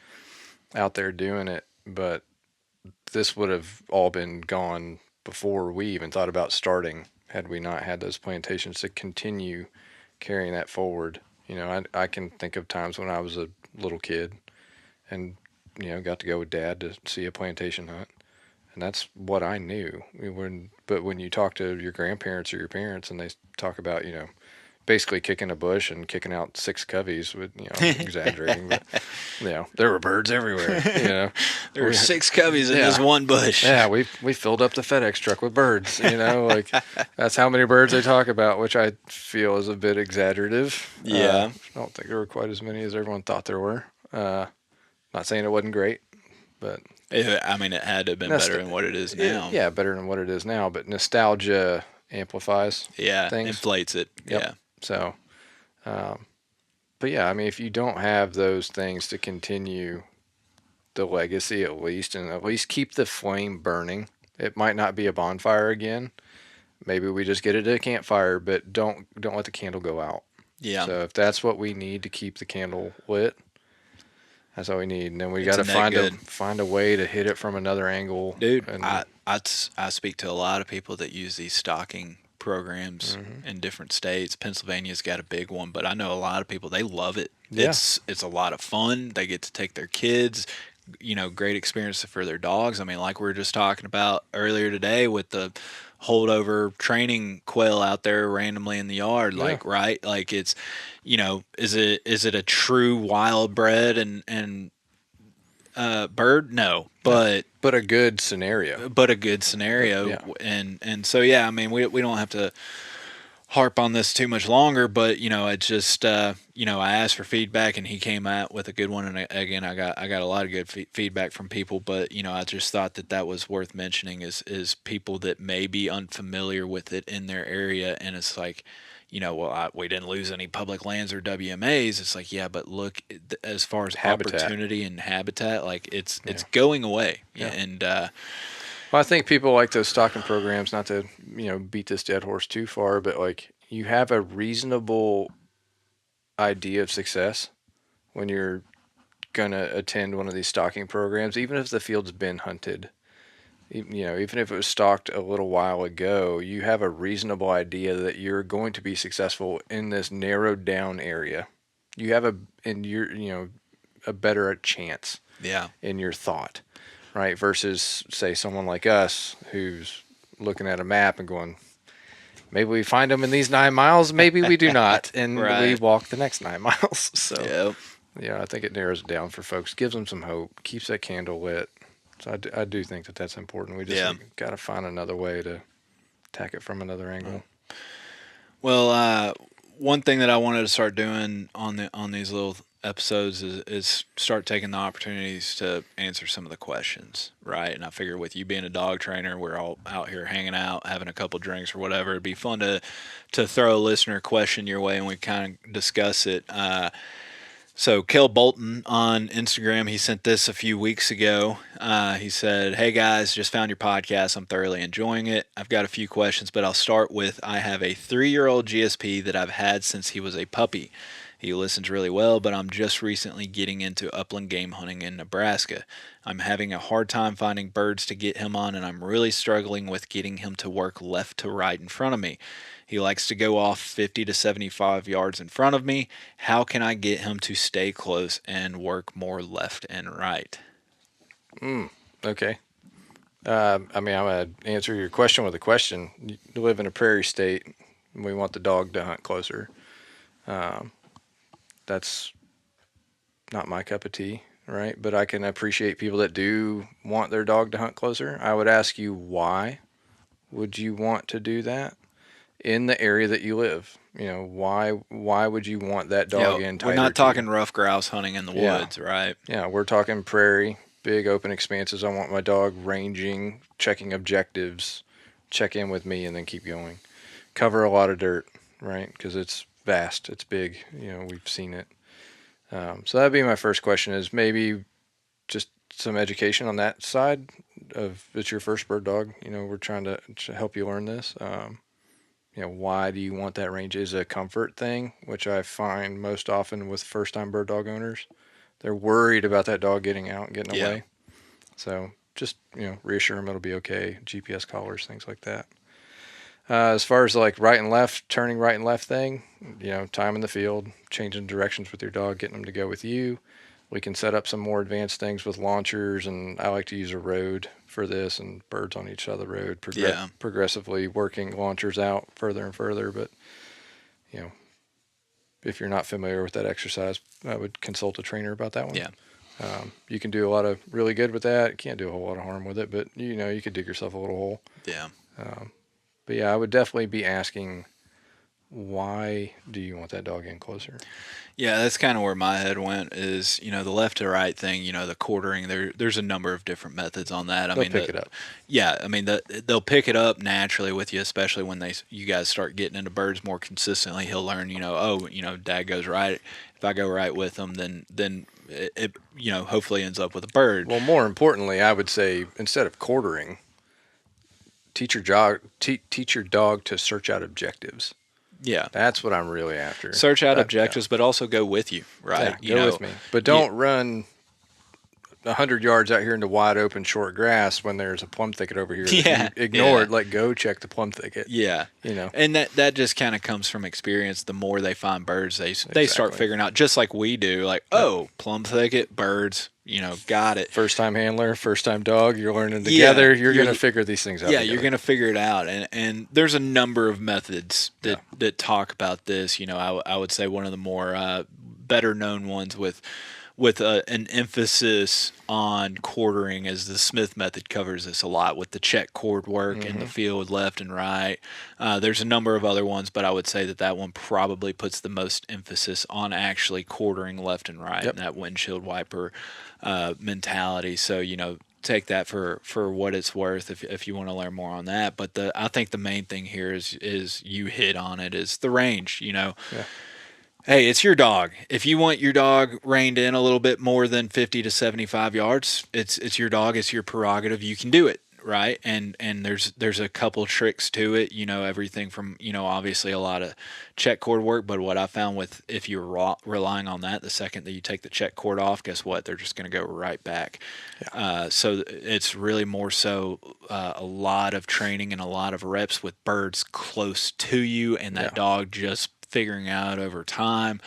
out there doing it. But this would have all been gone before we even thought about starting, had we not had those plantations to continue carrying that forward. I can think of times when I was a little kid and got to go with Dad to see a plantation hunt, and that's what I knew. But when you talk to your grandparents or your parents, and they talk about basically kicking a bush and kicking out 6 coveys, with I'm exaggerating, but there were birds everywhere. There were 6 coveys in this one bush. Yeah, we filled up the FedEx truck with birds. Like that's how many birds they talk about, which I feel is a bit exaggerative. Yeah, I don't think there were quite as many as everyone thought there were. Not saying it wasn't great, but it had to have been better than what it is now. Yeah, better than what it is now. But nostalgia amplifies. Things. Inflates it. Yep. Yeah. So, but yeah, if you don't have those things to continue the legacy, at least keep the flame burning. It might not be a bonfire again. Maybe we just get it at a campfire, but don't let the candle go out. Yeah. So if that's what we need to keep the candle lit, that's all we need. And then we got to find a way to hit it from another angle. Dude, I speak to a lot of people that use these stocking programs in different states. Pennsylvania's got a big one, but I know a lot of people, they love it. Yeah. It's a lot of fun. They get to take their kids, great experience for their dogs. Like we were just talking about earlier today with the holdover training quail out there randomly in the yard, right? Like it's, is it a true wild bred and bird? No, but a good scenario. Yeah. And so yeah, we don't have to harp on this too much longer, but it's just I asked for feedback, and he came out with a good one, and again I got a lot of good feedback from people, but I just thought that was worth mentioning is people that may be unfamiliar with it in their area, and it's like, we didn't lose any public lands or WMAs. It's like, yeah, but look, as far as opportunity and habitat, like it's going away. Yeah. And well, I think people like those stocking programs, not to beat this dead horse too far, but like you have a reasonable idea of success when you're gonna attend one of these stocking programs, even if the field's been hunted. Even if it was stalked a little while ago, you have a reasonable idea that you're going to be successful in this narrowed down area. You have a better chance Yeah. in your thought, right? Versus say someone like us who's looking at a map and going, maybe we find them in these 9 miles, maybe we do not, and we Right. walk the next 9 miles. So Yep. I think it narrows it down for folks, gives them some hope, keeps that candle lit. So I do think that that's important. We just got to find another way to attack it from another angle. Well, one thing that I wanted to start doing on these little episodes is start taking the opportunities to answer some of the questions, right? And I figure with you being a dog trainer, we're all out here hanging out, having a couple drinks or whatever. It'd be fun to throw a listener question your way and we kind of discuss it. So Kel Bolton on Instagram, he sent this a few weeks ago. He said, "Hey guys, just found your podcast. I'm thoroughly enjoying it. I've got a few questions, but I'll start with I have a 3-year-old GSP that I've had since he was a puppy. He listens really well, but I'm just recently getting into upland game hunting in Nebraska. I'm having a hard time finding birds to get him on, and I'm really struggling with getting him to work left to right in front of me. He likes to go off 50 to 75 yards in front of me. How can I get him to stay close and work more left and right?" Okay. I'm going to answer your question with a question. You live in a prairie state, and we want the dog to hunt closer. That's not my cup of tea, right? But I can appreciate people that do want their dog to hunt closer. I would ask you, why would you want to do that in the area that you live? Why would you want that dog in tighter? We're not talking rough grouse hunting in the woods, right? Yeah, we're talking prairie, big open expanses. I want my dog ranging, checking objectives, check in with me, and then keep going. Cover a lot of dirt, right? Because it's vast, it's big. We've seen it. So that'd be my first question: is maybe just some education on that side of it's your first bird dog. We're trying to help you learn this. Why do you want that range? Is a comfort thing, which I find most often with first-time bird dog owners. They're worried about that dog getting out and getting away. So just, reassure them it'll be okay. GPS collars, things like that. As far as like right and left, turning right and left thing, time in the field, changing directions with your dog, getting them to go with you. We can set up some more advanced things with launchers, and I like to use a road for this and birds on each side of the road, progressively working launchers out further and further. But, if you're not familiar with that exercise, I would consult a trainer about that one. Yeah. You can do a lot of really good with that. You can't do a whole lot of harm with it, but, you could dig yourself a little hole. Yeah. But yeah, I would definitely be asking, why do you want that dog in closer? Yeah, that's kind of where my head went is, the left to right thing, the quartering, there's a number of different methods on that. They'll pick it up. Yeah, they'll pick it up naturally with you, especially when you guys start getting into birds more consistently. He'll learn, Dad goes right. If I go right with him, then it hopefully ends up with a bird. Well, more importantly, I would say instead of quartering, teach your dog to search out objectives. Yeah. That's what I'm really after. Search out objectives, but also go with you, right? Yeah, go with me. But don't run 100 yards out here into wide open short grass when there's a plum thicket over here. Yeah. Ignore it. Like, go check the plum thicket. Yeah. And that just kind of comes from experience. The more they find birds, they start figuring out, just like we do, like, plum thicket, birds, got it. First time handler, first time dog, you're learning together. You're going to figure these things out. Yeah, together. You're going to figure it out. And there's a number of methods that talk about this. I would say one of the more better known ones with an emphasis on quartering, as the Smith method covers this a lot with the check cord work in the field left and right. There's a number of other ones, but I would say that one probably puts the most emphasis on actually quartering left and right, and that windshield wiper mentality. So, take that for what it's worth if you want to learn more on that. But I think the main thing here is you hit on it, is the range. Hey, it's your dog. If you want your dog reined in a little bit more than 50 to 75 yards, it's your dog. It's your prerogative. You can do it, right? And there's a couple tricks to it, everything from, obviously a lot of check cord work, but what I found with, if you're relying on that, the second that you take the check cord off, guess what? They're just going to go right back. So it's really more so a lot of training and a lot of reps with birds close to you, and that dog just figuring out over time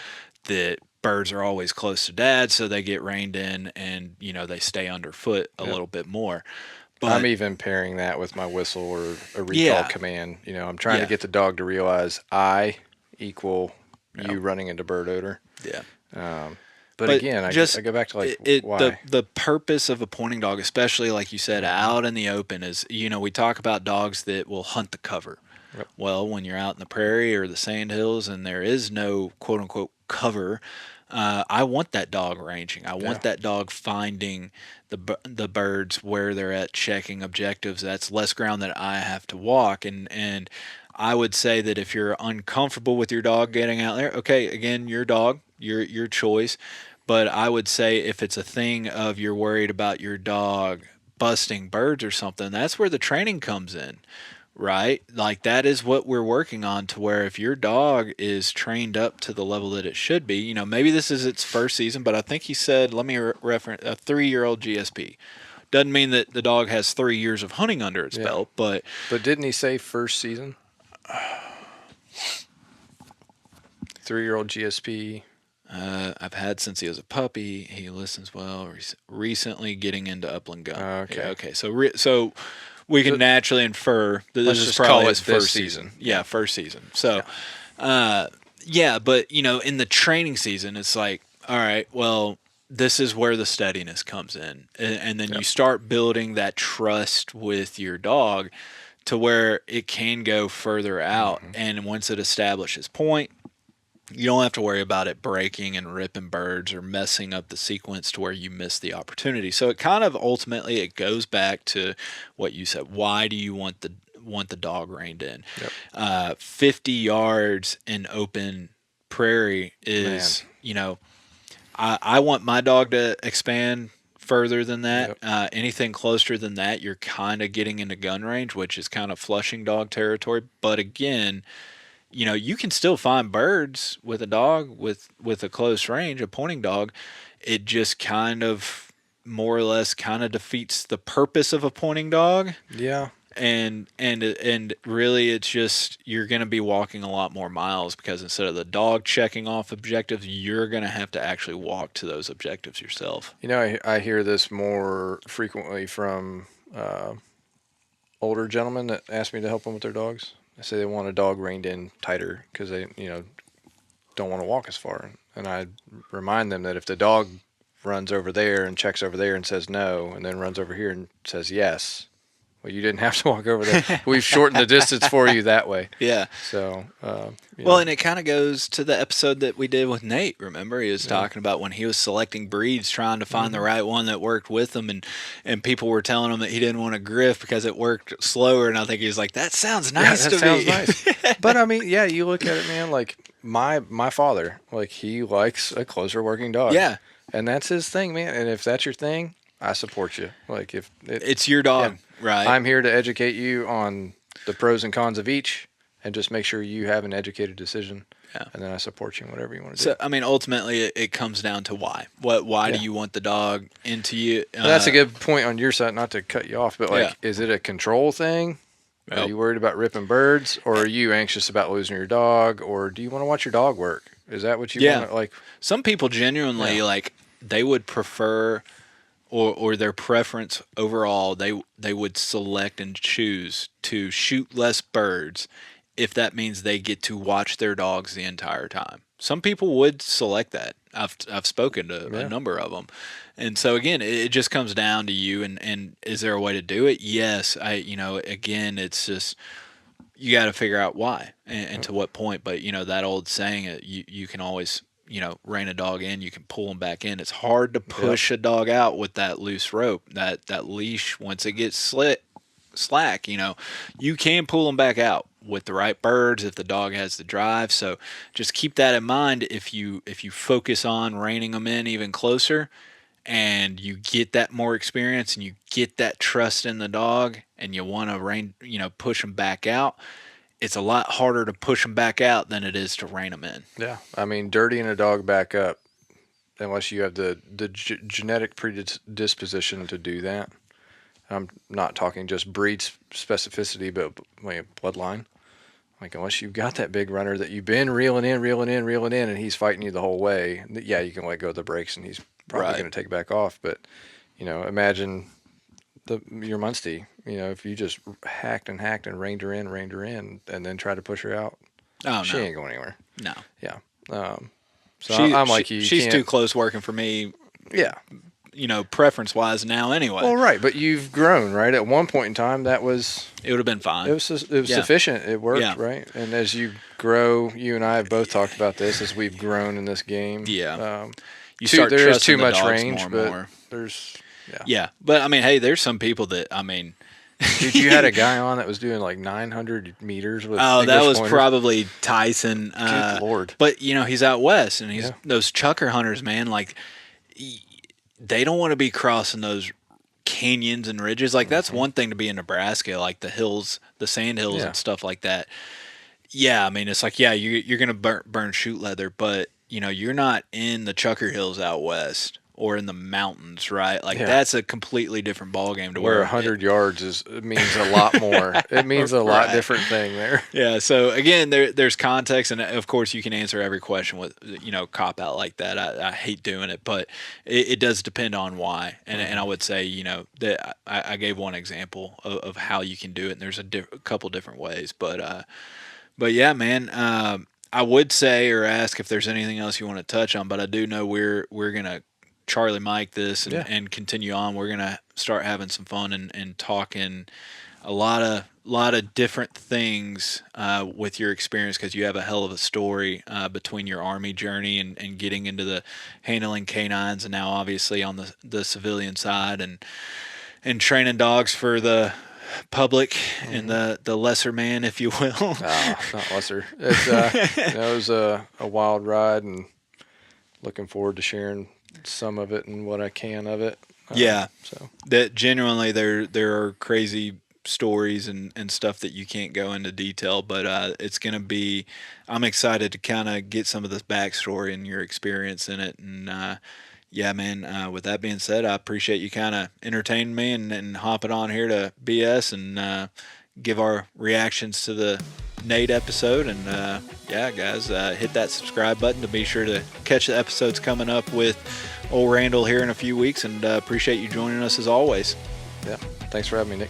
that birds are always close to dad, so they get reined in and they stay underfoot a little bit more. But I'm even pairing that with my whistle or a recall command. I'm trying to get the dog to realize I equal you running into bird odor. But again, I go back to why the purpose of a pointing dog, especially like you said, out in the open, is we talk about dogs that will hunt the cover. Well, when you're out in the prairie or the sand hills and there is no quote unquote cover, I want that dog ranging. I want that dog finding the birds where they're at, checking objectives. That's less ground that I have to walk. And I would say that if you're uncomfortable with your dog getting out there, okay, again, your dog, your choice. But I would say if it's a thing of you're worried about your dog busting birds or something, that's where the training comes in. Right? Like that is what we're working on, to where if your dog is trained up to the level that it should be, maybe this is its first season, but I think he said, let me reference a 3-year-old GSP. Doesn't mean that the dog has 3 years of hunting under its belt, but didn't he say first season? 3-year-old GSP. I've had since he was a puppy. He listens well. Recently getting into upland gun. Okay. So we can naturally infer that this is probably his first season. Yeah, first season. So, but in the training season, it's like, all right, well, this is where the steadiness comes in, and then you start building that trust with your dog, to where it can go further out, and once it establishes point, you don't have to worry about it breaking and ripping birds or messing up the sequence to where you miss the opportunity. So it kind of ultimately it goes back to what you said. Why do you want the dog reined in? 50 yards in open prairie is, I want my dog to expand further than that. Anything closer than that, you're kind of getting into gun range, which is kind of flushing dog territory. But again, you can still find birds with a dog with a close range, a pointing dog. It just kind of more or less kind of defeats the purpose of a pointing dog. Yeah. And really it's just you're going to be walking a lot more miles, because instead of the dog checking off objectives, you're going to have to actually walk to those objectives yourself. I hear this more frequently from older gentlemen that ask me to help them with their dogs. They say they want a dog reined in tighter because they, don't want to walk as far. And I remind them that if the dog runs over there and checks over there and says no, and then runs over here and says yes, well, you didn't have to walk over there. We've shortened the distance for you that way. Yeah. So, and it kind of goes to the episode that we did with Nate. Remember, he was talking about when he was selecting breeds, trying to find the right one that worked with him, and people were telling him that he didn't want a Griff because it worked slower. And I think he was like, "That sounds nice to me." Sounds nice. But I mean, you look at it, man. Like my father, like he likes a closer working dog. Yeah, and that's his thing, man. And if that's your thing, I support you. Like if it's your dog. Right. I'm here to educate you on the pros and cons of each, and just make sure you have an educated decision. Yeah. And then I support you in whatever you want to do. So, I mean, ultimately, it comes down to why. Why do you want the dog into you? That's a good point on your side, not to cut you off, but is it a control thing? Nope. Are you worried about ripping birds, or are you anxious about losing your dog, or do you want to watch your dog work? Is that what you want? Like, some people genuinely they would prefer. Or their preference overall, they would select and choose to shoot less birds if that means they get to watch their dogs the entire time. Some people would select that. I've spoken to a number of them. And so again, it just comes down to you, and is there a way to do it? Yes. Again, it's just you got to figure out why and to what point. But that old saying, you can always rein a dog in, you can pull them back in. It's hard to push a dog out with that loose rope, that leash. Once it gets slack, you can pull them back out with the right birds if the dog has the drive. So just keep that in mind. If you focus on reining them in even closer, and you get that more experience and you get that trust in the dog and you want to push them back out, it's a lot harder to push them back out than it is to rein them in. Yeah. I mean, dirtying a dog back up, unless you have the genetic predisposition to do that. I'm not talking just breed specificity, but bloodline. Like, unless you've got that big runner that you've been reeling in, and he's fighting you the whole way, yeah, you can let go of the brakes and he's probably going to take back off. But, imagine your Muncie, if you just hacked and reined her in, and then tried to push her out, she ain't going anywhere. No. Yeah. So I'm like you. She's too close working for me. Yeah. Preference-wise now anyway. Well, right, but you've grown, right? At one point in time, it would have been fine. It was sufficient. It worked, right? And as you grow, you and I have both talked about this as we've grown in this game. Yeah. There is too much range, but there's but I mean, hey, there's some people that Dude, you had a guy on that was doing like 900 meters with that was pointers. Probably Tyson. Good Lord. But, he's out west, and he's those chucker hunters, man, like, they don't want to be crossing those canyons and ridges. Like, that's one thing to be in Nebraska, like the hills, the sand hills and stuff like that. Yeah, I mean, it's like, you're going to burn shoot leather, but, you're not in the chucker hills out west. Or in the mountains, right? Like, that's a completely different ballgame to where 100 yards means a lot more. It means a lot different thing there. Yeah. So again, there's context, and of course you can answer every question with cop out like that. I hate doing it, but it does depend on why. And I would say that I gave one example of how you can do it, and there's a couple different ways. But yeah, man. I would say or ask if there's anything else you want to touch on, but I do know we're gonna Charlie Mike this and continue on. We're gonna start having some fun and talking a lot of different things with your experience, because you have a hell of a story between your Army journey and getting into the handling canines, and now obviously on the civilian side and training dogs for the public and the lesser man, if you will. No, not lesser. It was a wild ride, and looking forward to sharing some of it and what I can of it. So that genuinely there are crazy stories and stuff that you can't go into detail, but it's going to be, I'm excited to kind of get some of this backstory and your experience in it. And man, with that being said, I appreciate you kind of entertaining me and hopping on here to BS and give our reactions to the Nate episode. And guys, hit that subscribe button to be sure to catch the episodes coming up with old Randall here in a few weeks, and appreciate you joining us as always. Yeah, thanks for having me, Nick.